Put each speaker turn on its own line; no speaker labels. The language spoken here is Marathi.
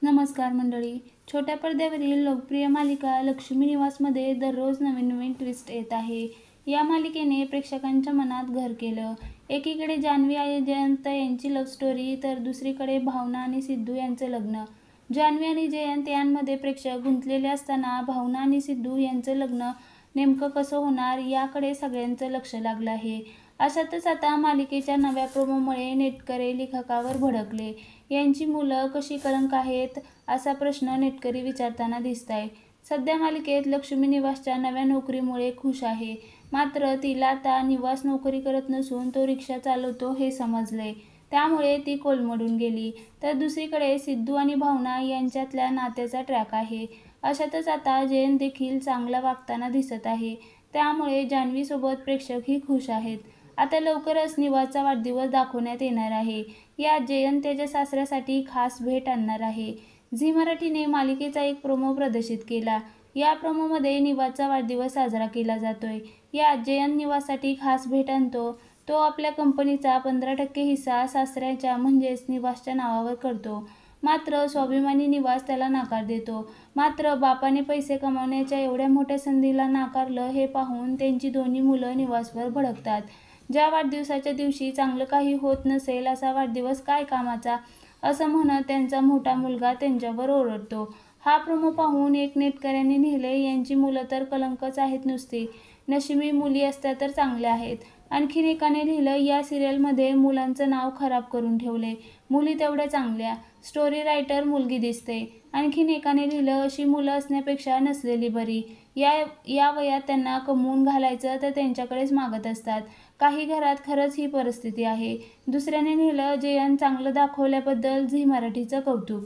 नमस्कार मंडळी. छोट्या पडद्यावरील लोकप्रिय मालिका लक्ष्मी निवासमध्ये दररोज नवीन नवीन ट्विस्ट येत आहे. या मालिकेने प्रेक्षकांच्या मनात घर केलं. एकीकडे जान्हवी आणि जयंत यांची लव्ह स्टोरी, तर दुसरीकडे भावना आणि सिद्धू यांचं लग्न. जान्हवी आणि जयंत यांमध्ये प्रेक्षक गुंतलेले असताना भावना आणि सिद्धू यांचं लग्न नेमकं कसं होणार याकडे सगळ्यांचं लक्ष लागलं आहे. अशातच आता मालिकेच्या नव्या प्रोमोमुळे नेटकरी लेखकावर भडकले. यांची मुलं कशी कलंक आहेत असा प्रश्न नेटकरी विचारताना दिसताय. सध्या मालिकेत लक्ष्मी निवासच्या नव्या नोकरीमुळे खुश आहे. मात्र तिला आता निवास नोकरी करत नसून तो रिक्षा चालवतो हे समजलंय. त्यामुळे ती कोलमडून गेली. तर दुसरीकडे सिद्धू आणि भावना यांच्यातल्या नात्याचा ट्रॅक आहे. अशातच आता जयंत देखील चांगला वागताना दिसत आहे. त्यामुळे जान्हवीसोबत प्रेक्षकही खुश आहेत. आता लवकरच निवासचा वाढदिवस दाखवण्यात येणार आहे. यात जयंत त्याच्या सासऱ्यासाठी खास भेट आणणार आहे. झी मराठीने मालिकेचा एक प्रोमो प्रदर्शित केला. या प्रोमोमध्ये निवासचा वाढदिवस साजरा केला जातोय. यात जयंत निवाससाठी खास भेट आणतो. तो आपल्या कंपनीचा 15% हिस्सा सासऱ्याच्या म्हणजेच निवासच्या नावावर करतो. मात्र स्वाभिमानी निवास त्याला नकार देतो. मात्र बापाने पैसे कमावण्याच्या एवढ्या मोठ्या संधीला नाकारलं हे पाहून त्यांची दोन्ही मुलं निवासवर भडकतात. ज्या वाढदिवसाच्या दिवशी चांगलं काही होत नसेल असा वाढदिवस काय कामाचा, असं म्हणत त्यांचा मोठा मुलगा त्यांच्यावर ओरडतो. हा प्रोमो पाहून एक नेटकऱ्याने लिहिले, यांची मुलं तर कलंकच आहेत नुसती. नशिबी मुली असत्या तर चांगल्या आहेत. आणखीन एकाने लिहिलं, या सिरियलमध्ये मुलांचं नाव खराब करून ठेवले. मुली तेवढ्या चांगल्या. स्टोरी रायटर मुलगी दिसते. आणखीन एकाने लिहिलं, अशी मुलं असण्यापेक्षा नसलेली बरी. या वयात त्यांना कमवून घालायचं तर त्यांच्याकडेच मागत असतात. काही घरात खरंच ही परिस्थिती आहे. दुसऱ्याने लिहिलं, जयंत चांगलं दाखवल्याबद्दल झी मराठीचं कौतुक.